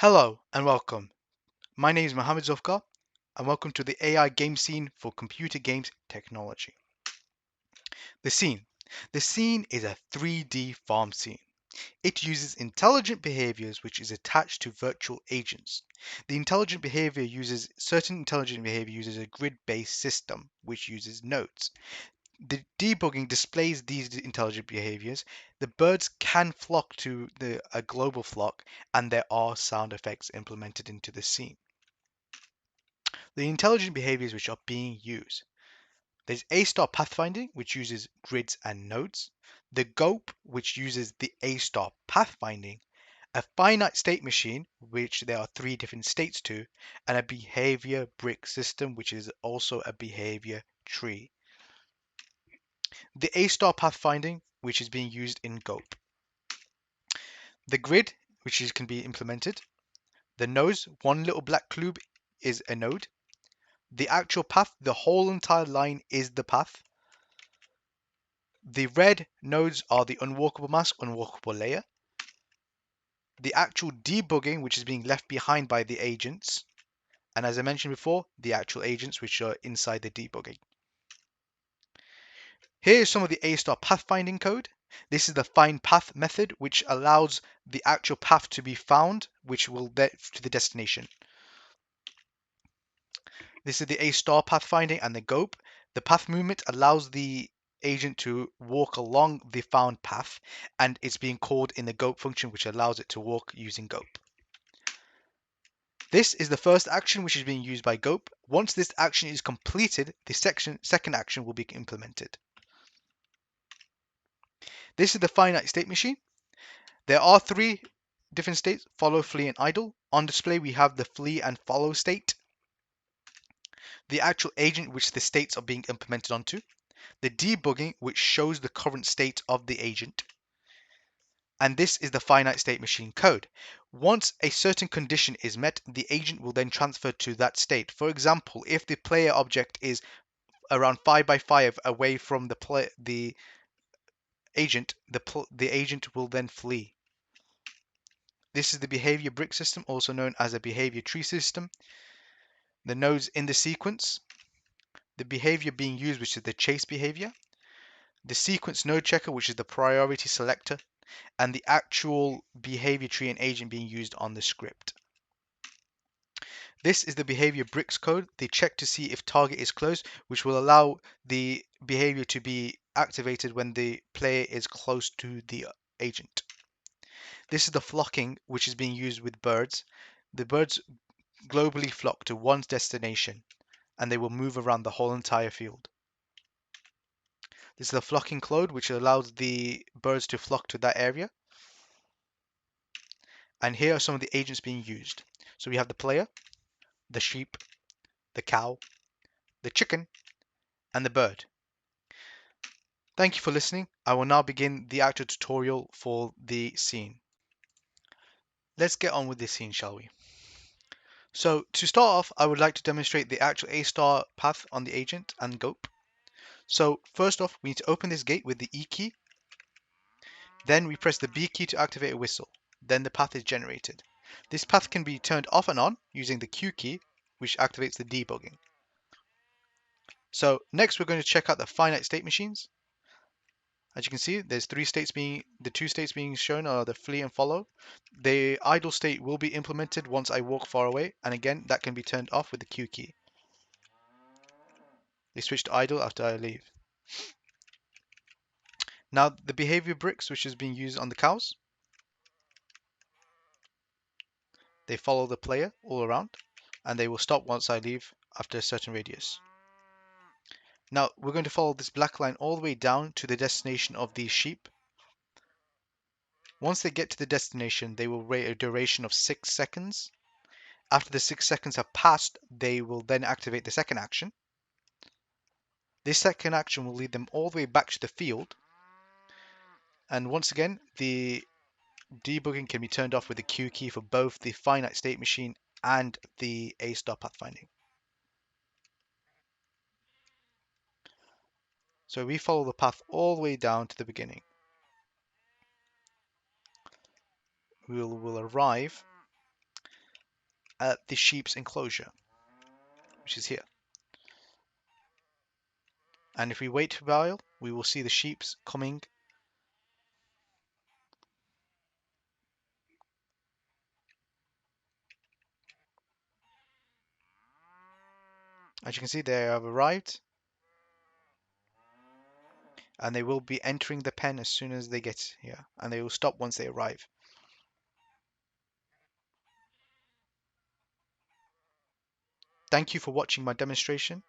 Hello and welcome. My name is Mohammed Zofkar and welcome to the AI game scene for computer games technology. The scene. The scene is a 3D farm scene. It uses intelligent behaviors which is attached to virtual agents. The certain intelligent behavior uses a grid-based system which uses nodes. The debugging displays these intelligent behaviors. The birds can flock to a global flock, and there are sound effects implemented into the scene. The intelligent behaviors which are being used. There's A-star pathfinding, which uses grids and nodes. The GOPE, which uses the A-star pathfinding. A finite state machine, which there are three different states to. And a behavior brick system, which is also a behavior tree. The A-star pathfinding, which is being used in GOPE. The grid, can be implemented. The nodes, one little black cube is a node. The actual path, the whole entire line is the path. The red nodes are the unwalkable mask, unwalkable layer. The actual debugging, which is being left behind by the agents. And as I mentioned before, the actual agents, which are inside the debugging. Here is some of the A-star pathfinding code. This is the find path method, which allows the actual path to be found, which will lead to the destination. This is the A-star pathfinding and the GOPE. The path movement allows the agent to walk along the found path, and it's being called in the GOPE function, which allows it to walk using GOPE. This is the first action which is being used by GOPE. Once this action is completed, the second action will be implemented. This is the finite state machine. There are three different states: follow, flee, and idle. On display, we have the flee and follow state, the actual agent which the states are being implemented onto, the debugging which shows the current state of the agent, and this is the finite state machine code. Once a certain condition is met, the agent will then transfer to that state. For example, if the player object is around 5 by 5 away from the agent, the agent will then flee. This is the behavior brick system, also known as a behavior tree system. The nodes in the sequence, the behavior being used, which is the chase behavior, the sequence node checker, which is the priority selector, and the actual behavior tree and agent being used on the script. This is the behavior bricks code. They check to see if target is close, which will allow the behavior to be activated when the player is close to the agent. This is the flocking, which is being used with birds. The birds globally flock to one's destination, and they will move around the whole entire field. This is the flocking code, which allows the birds to flock to that area. And here are some of the agents being used. So we have the player, the sheep, the cow, the chicken, and the bird. Thank you for listening. I will now begin the actual tutorial for the scene. Let's get on with this scene, shall we? So to start off, I would like to demonstrate the actual A-star path on the agent and GOPE. So first off, we need to open this gate with the E key. Then we press the B key to activate a whistle. Then the path is generated. This path can be turned off and on using the Q key, which activates the debugging. So next we're going to check out the finite state machines. As you can see, there's the two states being shown are the flee and follow. The idle state will be implemented once I walk far away, and again, that can be turned off with the Q key. They switch to idle after I leave. Now, the behavior bricks, which is being used on the cows, they follow the player all around, and they will stop once I leave after a certain radius. Now, we're going to follow this black line all the way down to the destination of these sheep. Once they get to the destination, they will wait a duration of 6 seconds. After the 6 seconds have passed, they will then activate the second action. This second action will lead them all the way back to the field. And once again, the debugging can be turned off with the Q key for both the finite state machine and the A-star pathfinding. So we follow the path all the way down to the beginning. We'll arrive at the sheep's enclosure, which is here. And if we wait a while, we will see the sheep's coming. As you can see, they have arrived, and they will be entering the pen as soon as they get here, and they will stop once they arrive. Thank you for watching my demonstration.